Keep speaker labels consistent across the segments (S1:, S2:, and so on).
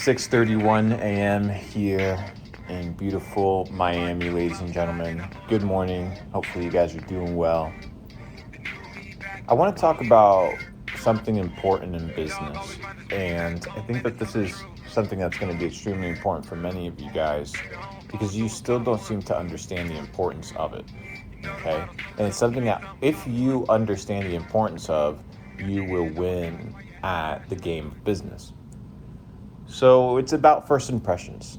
S1: 6:31 a.m. here in beautiful Miami, ladies and gentlemen. Good morning. Hopefully you guys are doing well. I want to talk about something important in business, and I think that this is something that's going to be extremely important for many of you guys because you still don't seem to understand the importance of it. Okay? And it's something that if you understand the importance of, you will win at the game of business. So it's about first impressions.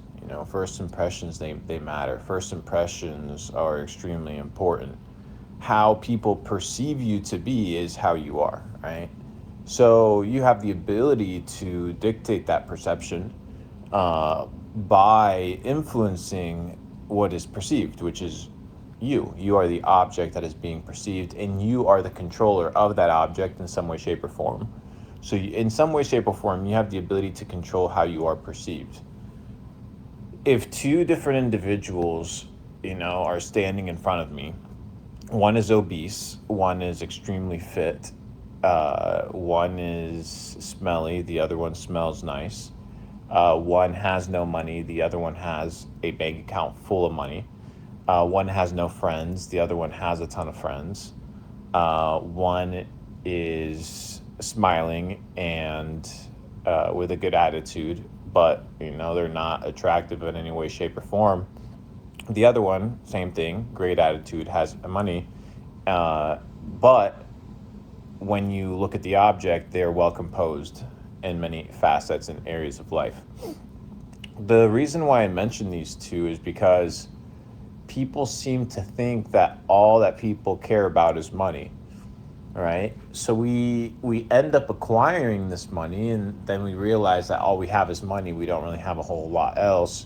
S1: First impressions, they matter. First impressions are extremely important. How people perceive you to be is how you are, right? So you have the ability to dictate that perception by influencing what is perceived, which is you. You are the object that is being perceived, and you are the controller of that object in some way, shape, or form. So, in some way, shape, or form, you have the ability to control how you are perceived. If two different individuals, are standing in front of me, one is obese, one is extremely fit, one is smelly, the other one smells nice. One has no money, the other one has a bank account full of money. One has no friends, the other one has a ton of friends. One is smiling and with a good attitude, but they're not attractive in any way, shape, or form. The other one, same thing, great attitude, has money, but when you look at the object, they're well composed in many facets and areas of life. The reason why I mention these two is because people seem to think that all that people care about is money. Right? So we end up acquiring this money, and then we realize that all we have is money. We don't really have a whole lot else.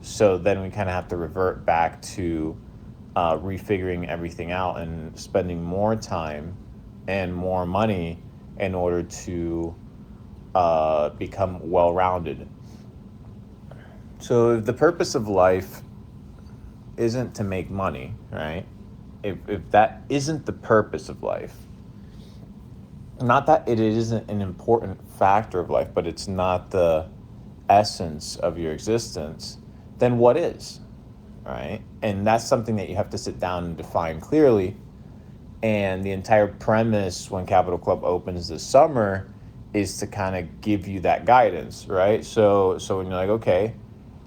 S1: So then we kind of have to revert back to refiguring everything out and spending more time and more money in order to become well-rounded. So if the purpose of life isn't to make money, right? If that isn't the purpose of life, not that it isn't an important factor of life, but it's not the essence of your existence, then what is, right? And that's something that you have to sit down and define clearly. And the entire premise when Capital Club opens this summer is to kind of give you that guidance, right? So when you're like, okay,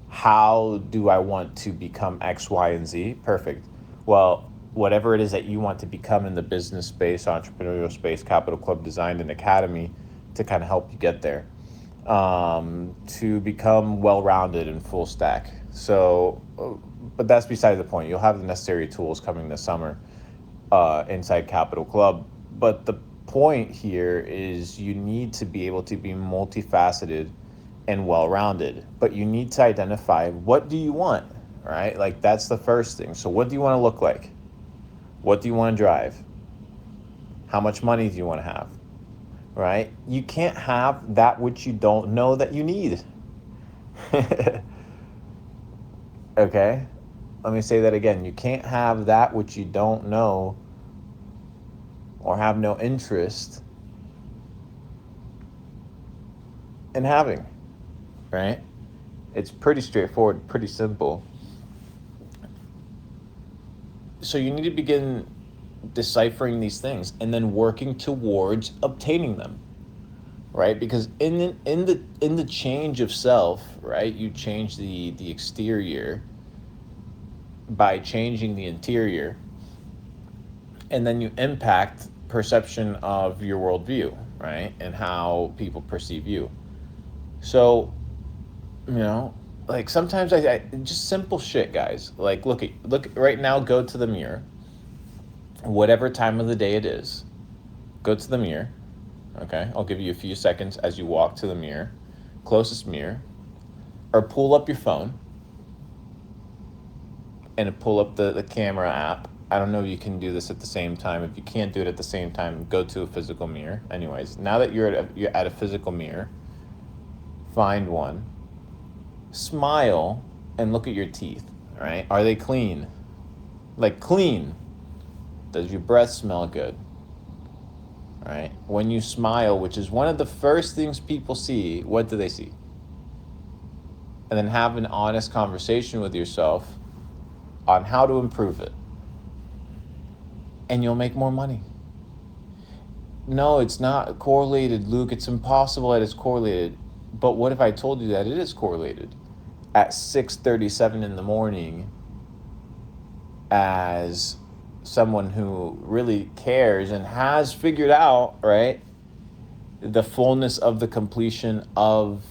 S1: how do I want to become X, Y, and Z? Perfect. Well, whatever it is that you want to become in the business space, entrepreneurial space, Capital Club designed an academy to kind of help you get there, to become well-rounded and full stack. So, but that's beside the point. You'll have the necessary tools coming this summer inside Capital Club. But the point here is you need to be able to be multifaceted and well-rounded, but you need to identify, what do you want, right? Like, that's the first thing. So what do you want to look like? What do you want to drive? How much money do you want to have, right? You can't have that which you don't know that you need. Okay? Let me say that again. You can't have that which you don't know or have no interest in having. Right? It's pretty straightforward, pretty simple. So you need to begin deciphering these things and then working towards obtaining them, right? Because in the change of self, right, you change the exterior by changing the interior, and then you impact perception of your worldview, right, and how people perceive you. So like sometimes I just simple shit, guys. Like look right now, go to the mirror. Whatever time of the day it is, go to the mirror. Okay? I'll give you a few seconds as you walk to the mirror, closest mirror, or pull up your phone and pull up the camera app. I don't know if you can do this at the same time. If you can't do it at the same time, go to a physical mirror. Anyways, now that you're at a physical mirror, find one. Smile and look at your teeth, right? Are they clean? Like clean. Does your breath smell good? Right? When you smile, which is one of the first things people see, what do they see? and then have an honest conversation with yourself on how to improve it. And you'll make more money. No, it's not correlated, Luke. It's impossible that it's correlated. But what if I told you that it is correlated? At 6:37 in the morning, as someone who really cares and has figured out, right, the fullness of the completion of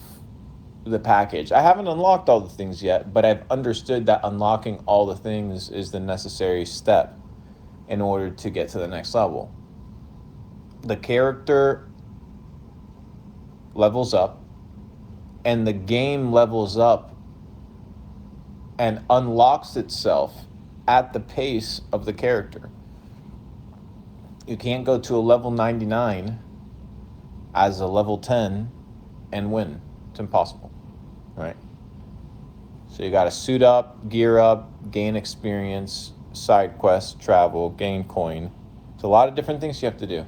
S1: the package. I haven't unlocked all the things yet, but I've understood that unlocking all the things is the necessary step in order to get to the next level. The character levels up, and the game levels up and unlocks itself at the pace of the character. You can't go to a level 99 as a level 10 and win. It's impossible, right? So you got to suit up, gear up, gain experience, side quests, travel, gain coin. It's a lot of different things you have to do,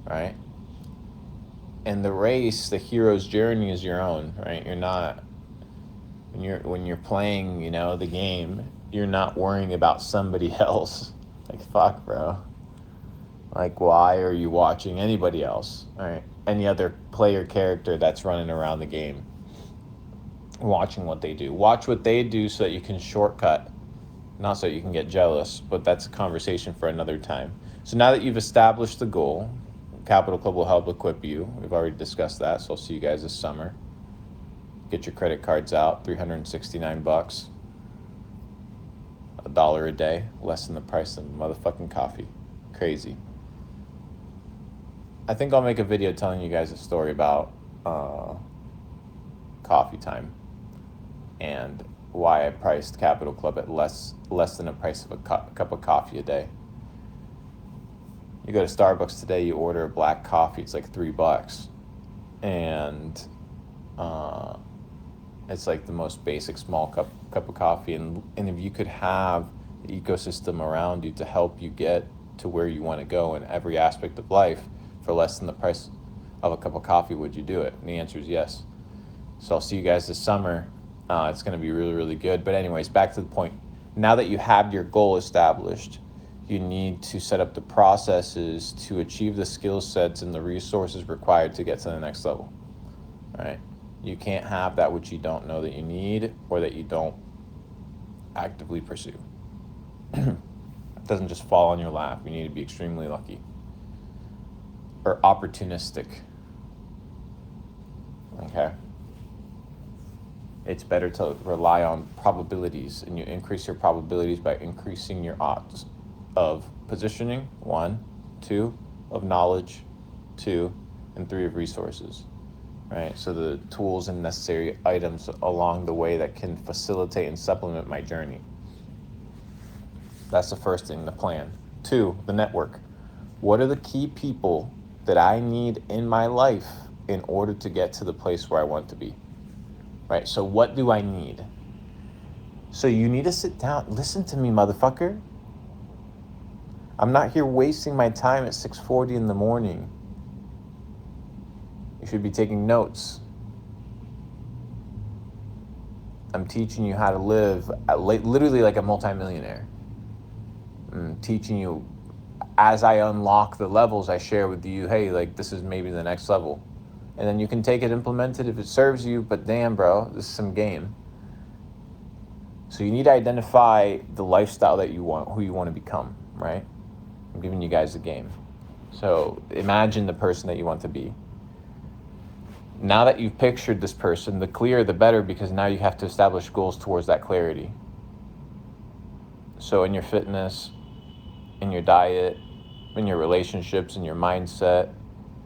S1: right? And the race, the hero's journey is your own, right? You're not, when you're playing, the game, you're not worrying about somebody else. Like, fuck, bro. Like, why are you watching anybody else, right? Any other player character that's running around the game, watching what they do. Watch what they do so that you can shortcut, not so that you can get jealous, but that's a conversation for another time. So now that you've established the goal, Capital Club will help equip you. We've already discussed that, so I'll see you guys this summer. Get your credit cards out, $369. $1 a day, less than the price of motherfucking coffee. Crazy. I think I'll make a video telling you guys a story about coffee time and why I priced Capital Club at less than the price of a cup of coffee a day. You go to Starbucks today, you order a black coffee, it's like $3, and it's like the most basic small cup of coffee. And if you could have the ecosystem around you to help you get to where you want to go in every aspect of life for less than the price of a cup of coffee, would you do it? And the answer is yes. So I'll see you guys this summer. It's going to be really, really good. But anyways, back to the point. Now that you have your goal established, you need to set up the processes to achieve the skill sets and the resources required to get to the next level, right? You can't have that which you don't know that you need or that you don't actively pursue. It doesn't just fall on your lap. You need to be extremely lucky or opportunistic, okay? It's better to rely on probabilities, and you increase your probabilities by increasing your odds of positioning, 1, 2, of knowledge, 2, and 3 of resources, right? So the tools and necessary items along the way that can facilitate and supplement my journey. That's the first thing, the plan. 2, the network. What are the key people that I need in my life in order to get to the place where I want to be, right? So what do I need? So you need to sit down. Listen to me, motherfucker. I'm not here wasting my time at 6:40 in the morning. You should be taking notes. I'm teaching you how to live literally like a multimillionaire. I'm teaching you as I unlock the levels, I share with you, hey, like this is maybe the next level. And then you can take it, implement it if it serves you, but damn, bro, this is some game. So you need to identify the lifestyle that you want, who you want to become, right? I'm giving you guys a game. So imagine the person that you want to be. Now that you've pictured this person, the clearer the better, because now you have to establish goals towards that clarity. So in your fitness, in your diet, in your relationships, in your mindset,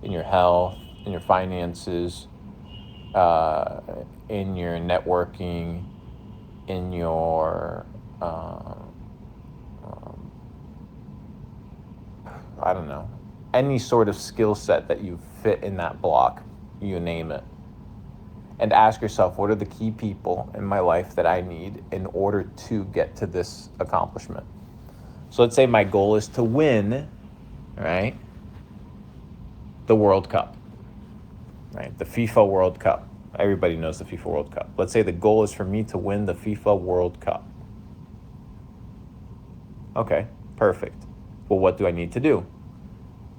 S1: in your health, in your finances, in your networking, in your I don't know, any sort of skill set that you fit in that block, you name it. And ask yourself, what are the key people in my life that I need in order to get to this accomplishment? So let's say my goal is to win, right, the World Cup, right, the FIFA World Cup. Everybody knows the FIFA World Cup. Let's say the goal is for me to win the FIFA World Cup. Okay, perfect. Well, what do I need to do?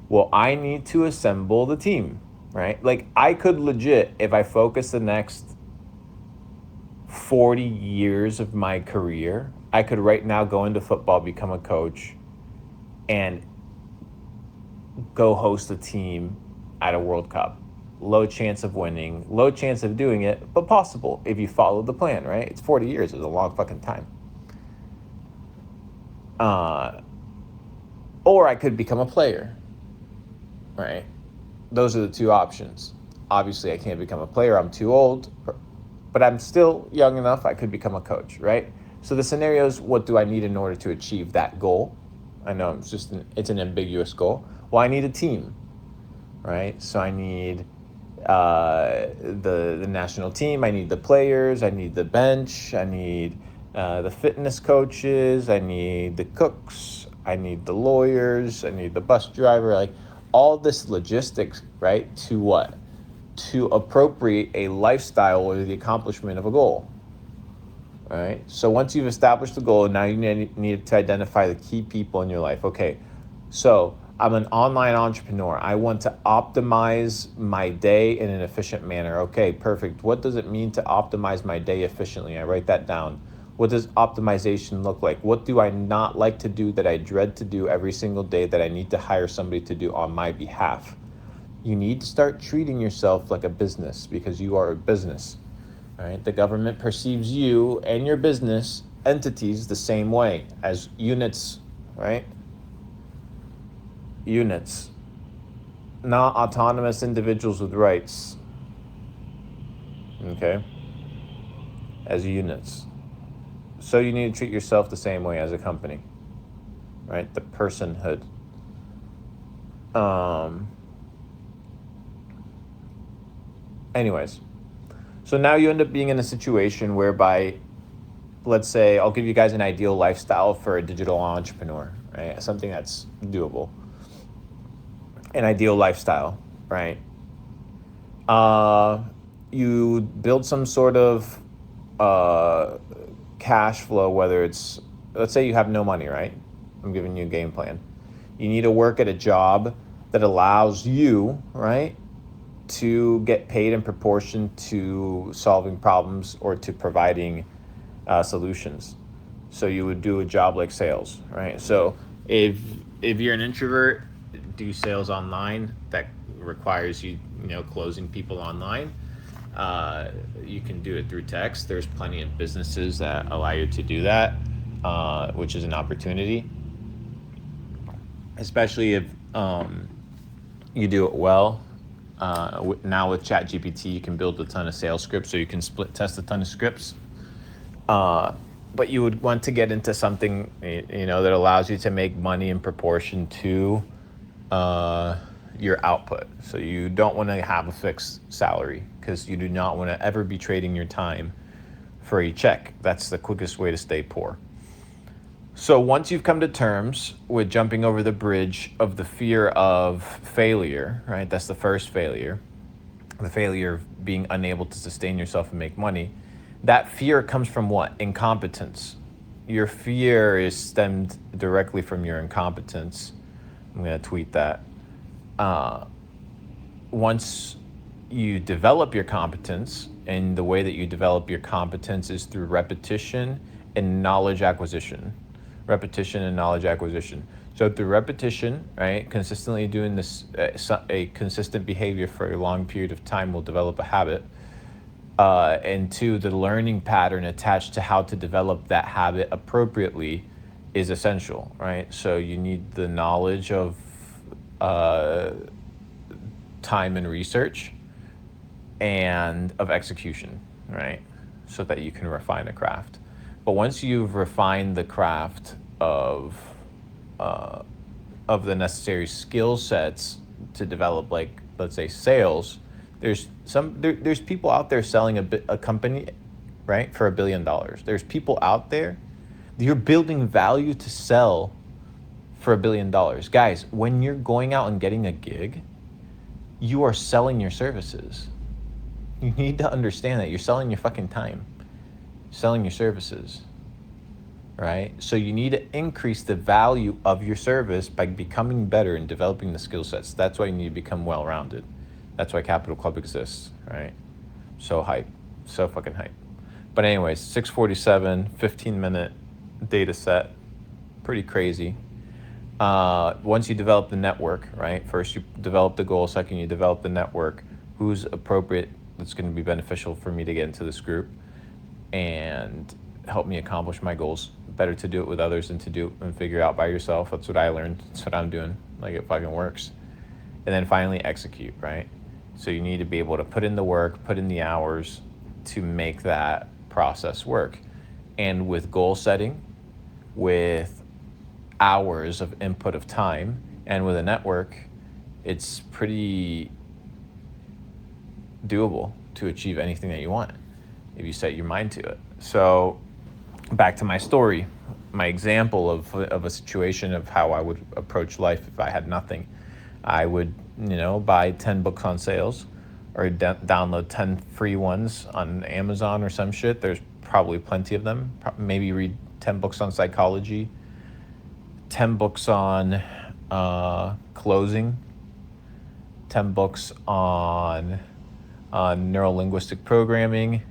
S1: Well, I need to assemble the team, right? Like, I could legit, if I focus the next 40 years of my career, I could right now go into football, become a coach, and go host a team at a World Cup. Low chance of winning, low chance of doing it, but possible if you follow the plan, right? It's 40 years. It's a long fucking time. Or I could become a player, right? Those are the two options. Obviously, I can't become a player. I'm too old, but I'm still young enough. I could become a coach, right? So the scenario is, what do I need in order to achieve that goal? I know it's an ambiguous goal. Well, I need a team, right? So I need the national team. I need the players. I need the bench. I need the fitness coaches. I need the cooks. I need the lawyers. I need the bus driver. Like, all this logistics, right? To what? To appropriate a lifestyle or the accomplishment of a goal. All right. So once you've established the goal, now you need to identify the key people in your life. Okay. So I'm an online entrepreneur. I want to optimize my day in an efficient manner. Okay, perfect. What does it mean to optimize my day efficiently? I write that down. What does optimization look like? What do I not like to do that I dread to do every single day that I need to hire somebody to do on my behalf? You need to start treating yourself like a business, because you are a business. Right? The government perceives you and your business entities the same way, as units, right? Units, not autonomous individuals with rights. Okay? As units. So you need to treat yourself the same way as a company, right? The personhood. Anyways, so now you end up being in a situation whereby, let's say, I'll give you guys an ideal lifestyle for a digital entrepreneur, right? Something that's doable. An ideal lifestyle, right? You build some sort of cash flow, whether it's, let's say you have no money, right? I'm giving you a game plan. You need to work at a job that allows you, right, to get paid in proportion to solving problems or to providing solutions. So you would do a job like sales, right? So if you're an introvert, do sales online. That requires you closing people online. You can do it through text. There's plenty of businesses that allow you to do that, which is an opportunity, especially if you do it well. Now with ChatGPT, you can build a ton of sales scripts, so you can split test a ton of scripts. But you would want to get into something that allows you to make money in proportion to your output. So you don't want to have a fixed salary, because you do not want to ever be trading your time for a check. That's the quickest way to stay poor. So once you've come to terms with jumping over the bridge of the fear of failure, right? That's the first failure, the failure of being unable to sustain yourself and make money. That fear comes from what? Incompetence. Your fear is stemmed directly from your incompetence. I'm going to tweet that. Once you develop your competence, and the way that you develop your competence is through repetition and knowledge acquisition. Repetition and knowledge acquisition. So through repetition, right, consistently doing this, a consistent behavior for a long period of time will develop a habit. And two, the learning pattern attached to how to develop that habit appropriately is essential, right? So you need the knowledge of time and research and of execution, right? So that you can refine a craft. But once you've refined the craft of the necessary skill sets to develop, like, let's say, sales, there's people out there selling a company, right, for $1 billion. There's people out there, you're building value to sell for $1 billion. Guys, when you're going out and getting a gig, you are selling your services. You need to understand that you're selling your fucking time, selling your services, right? So you need to increase the value of your service by becoming better and developing the skill sets. That's why you need to become well-rounded. That's why Capital Club exists, right? So hype, so fucking hype. But anyways, 647, 15-minute data set, pretty crazy. Once you develop the network, right? First you develop the goal, second you develop the network. Who's appropriate that's going to be beneficial for me to get into this group and help me accomplish my goals. Better to do it with others than to do it and figure out by yourself. That's what I learned. That's what I'm doing. Like, it fucking works. And then finally execute, right? So you need to be able to put in the work, put in the hours to make that process work. And with goal setting, with hours of input of time, and with a network, it's pretty doable to achieve anything that you want if you set your mind to it. So back to my story, my example of a situation of how I would approach life if I had nothing. I would, buy 10 books on sales, or download 10 free ones on Amazon or some shit. There's probably plenty of them. Maybe read 10 books on psychology, 10 books on closing, 10 books on neuro-linguistic programming,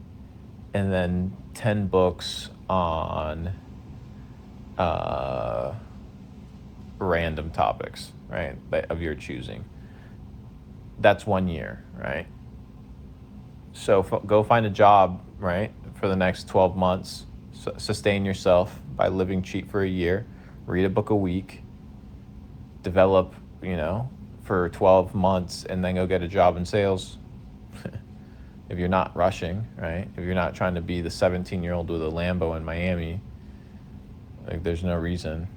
S1: and then 10 books on random topics, right, of your choosing. That's 1 year, right? So go find a job, right, for the next 12 months. Sustain yourself by living cheap for a year. Read a book a week. Develop, for 12 months, and then go get a job in sales. If you're not rushing, right? If you're not trying to be the 17-year-old with a Lambo in Miami, like, there's no reason.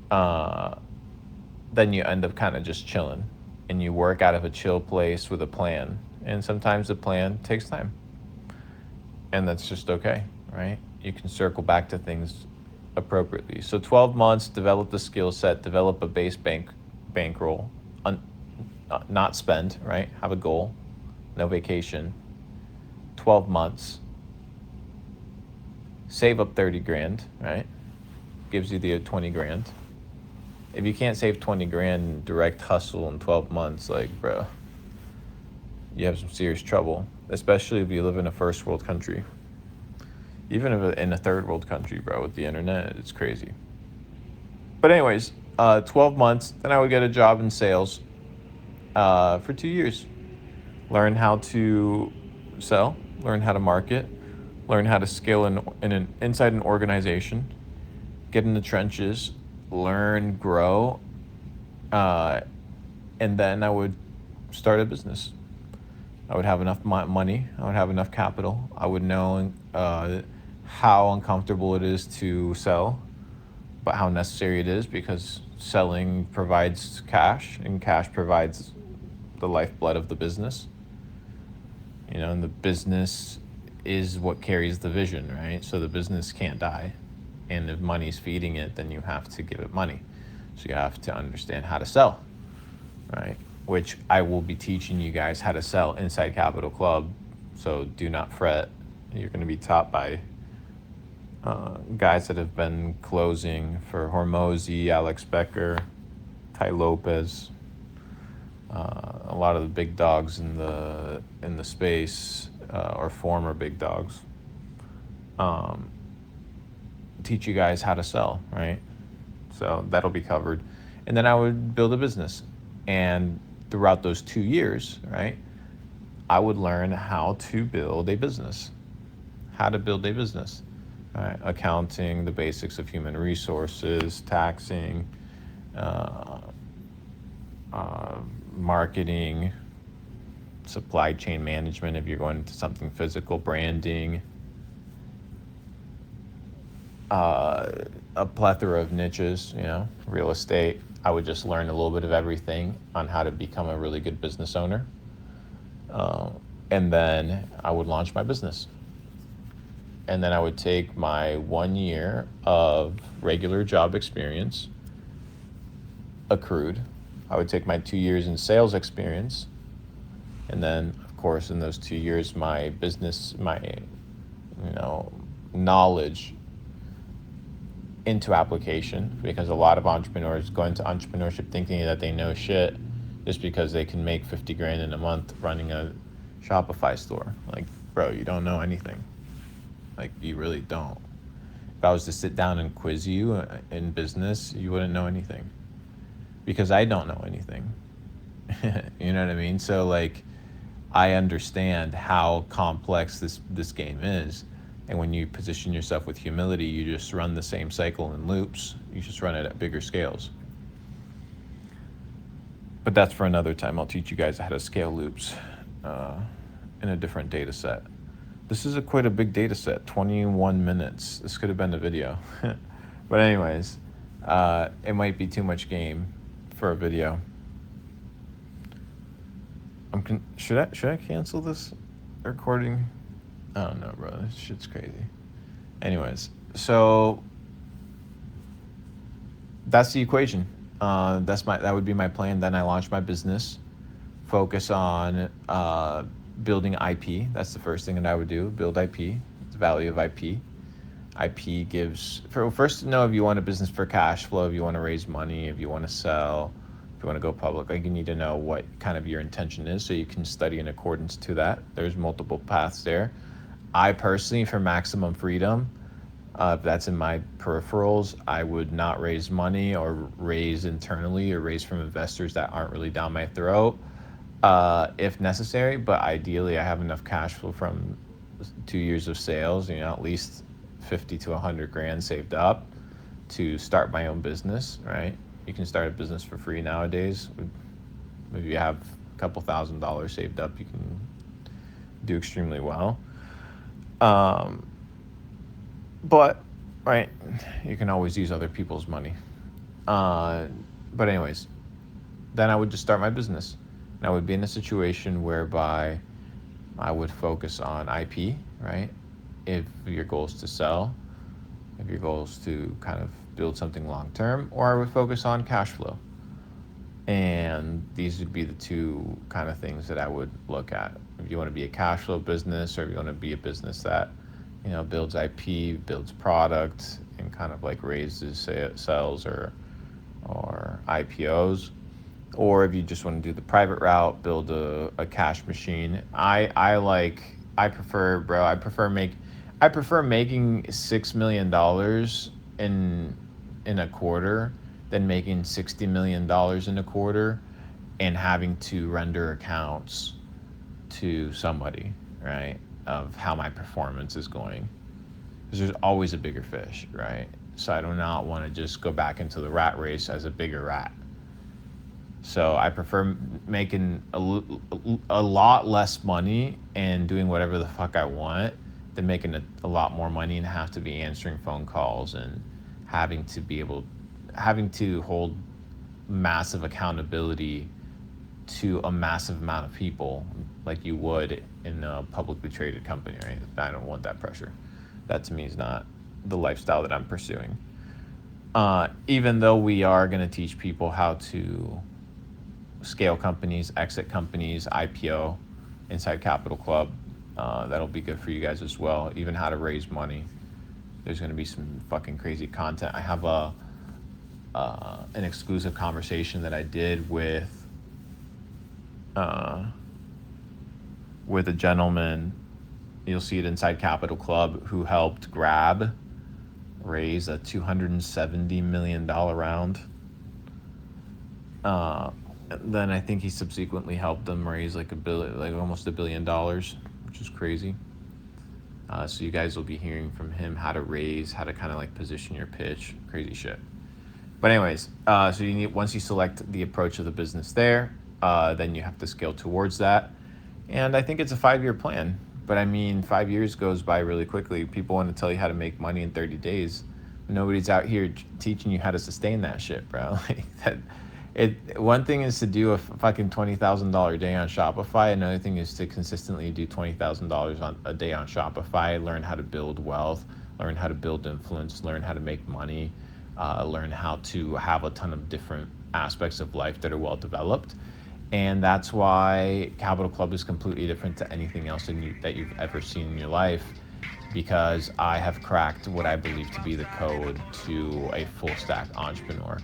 S1: Then you end up kind of just chilling, and you work out of a chill place with a plan. And sometimes the plan takes time, and that's just okay, right? You can circle back to things appropriately. So 12 months, develop the skill set, develop a base bankroll, not spend, right? Have a goal, no vacation. 12 months, save up 30 grand, right? Gives you the 20 grand. If you can't save 20 grand direct hustle in 12 months, like, bro, you have some serious trouble, especially if you live in a first world country. Even if in a third world country, bro, with the internet, it's crazy. But anyways, 12 months, then I would get a job in sales for 2 years. Learn how to sell, learn how to market, learn how to scale inside an organization, get in the trenches, learn, grow, and then I would start a business. I would have enough money, I would have enough capital, I would know how uncomfortable it is to sell, but how necessary it is, because selling provides cash, and cash provides the lifeblood of the business. And the business is what carries the vision, right? So the business can't die. And if money's feeding it, then you have to give it money. So you have to understand how to sell, right? Which I will be teaching you guys how to sell inside Capital Club. So do not fret. You're going to be taught by guys that have been closing for Hormozy, Alex Becker, Ty Lopez, a lot of the big dogs in the space, or former big dogs. Teach you guys how to sell, right? So that'll be covered. And then I would build a business. And throughout those 2 years, right, I would learn how to build a business. Right? Accounting, the basics of human resources, taxing, marketing, supply chain management if you're going into something physical, branding, a plethora of niches, real estate. I would just learn a little bit of everything on how to become a really good business owner. And then I would launch my business. And then I would take my 1 year of regular job experience accrued. I would take my 2 years in sales experience. And then, of course, in those 2 years, my knowledge into application, because a lot of entrepreneurs go into entrepreneurship thinking that they know shit just because they can make 50 grand in a month running a Shopify store. Like, bro, you don't know anything. Like, you really don't. If I was to sit down and quiz you in business, you wouldn't know anything, because I don't know anything. You know what I mean? So like, I understand how complex this game is. And when you position yourself with humility, you just run the same cycle in loops. You just run it at bigger scales. But that's for another time. I'll teach you guys how to scale loops in a different data set. This is quite a big data set, 21 minutes. This could have been a video. But anyways, it might be too much game for a video. Should I cancel this recording? I don't know, bro. This shit's crazy. Anyways, so that's the equation. That would be my plan. Then I launch my business, focus on building IP. That's the first thing that I would do. Build IP. The value of IP. IP gives, first to know if you want a business for cash flow, if you want to raise money, if you want to sell, if you want to go public. Like, you need to know what kind of your intention is so you can study in accordance to that. There's multiple paths there. I personally, for maximum freedom, if that's in my peripherals, I would not raise money or raise internally or raise from investors that aren't really down my throat if necessary. But ideally, I have enough cash flow from 2 years of sales, at least 50 to 100 grand saved up to start my own business, right? You can start a business for free nowadays. If you have a couple $1,000s saved up, you can do extremely well. But, right, you can always use other people's money. But anyways, then I would just start my business. And I would be in a situation whereby I would focus on IP, right? If your goal is to sell, if your goal is to kind of build something long term, or I would focus on cash flow. And these would be the two kind of things that I would look at. If you want to be a cash flow business, or if you want to be a business that, builds IP, builds product, and kind of like raises sales or IPOs, or if you just want to do the private route, build a cash machine. I prefer making $6 million in a quarter than making $60 million in a quarter and having to render accounts to somebody, right, of how my performance is going. Because there's always a bigger fish, right? So I do not want to just go back into the rat race as a bigger rat. So I prefer making a lot less money and doing whatever the fuck I want than making a lot more money and have to be answering phone calls and having to hold massive accountability to a massive amount of people like you would in a publicly traded company, right? I don't want that pressure. That to me is not the lifestyle that I'm pursuing. Even though we are going to teach people how to scale companies, exit companies, IPO, inside Capital Club, that'll be good for you guys as well. Even how to raise money. There's going to be some fucking crazy content. I have an exclusive conversation that I did with a gentleman. You'll see it inside Capital Club, who helped Grab raise a $270 million round. Then I think he subsequently helped them raise almost $1 billion, which is crazy. So you guys will be hearing from him how to raise, how to kind of like position your pitch, crazy shit. But anyways, so once you select the approach of the business there, then you have to scale towards that. And I think it's a 5-year plan. But I mean, 5 years goes by really quickly. People want to tell you how to make money in 30 days. Nobody's out here teaching you how to sustain that shit, bro. One thing is to do a fucking $20,000 day on Shopify. Another thing is to consistently do $20,000 a day on Shopify. Learn how to build wealth. Learn how to build influence. Learn how to make money. Learn how to have a ton of different aspects of life that are well developed. And that's why Capital Club is completely different to anything else that you've ever seen in your life, because I have cracked what I believe to be the code to a full stack entrepreneur.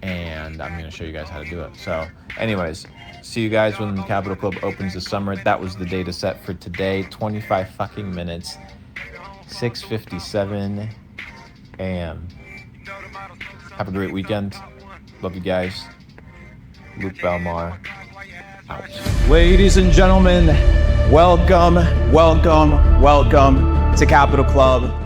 S1: And I'm going to show you guys how to do it. So anyways, see you guys when the Capital Club opens this summer. That was the data set for today. 25 fucking minutes. 6:57 a.m. Have a great weekend. Love you guys. Luke Belmar out.
S2: Ladies and gentlemen, welcome to Capital Club.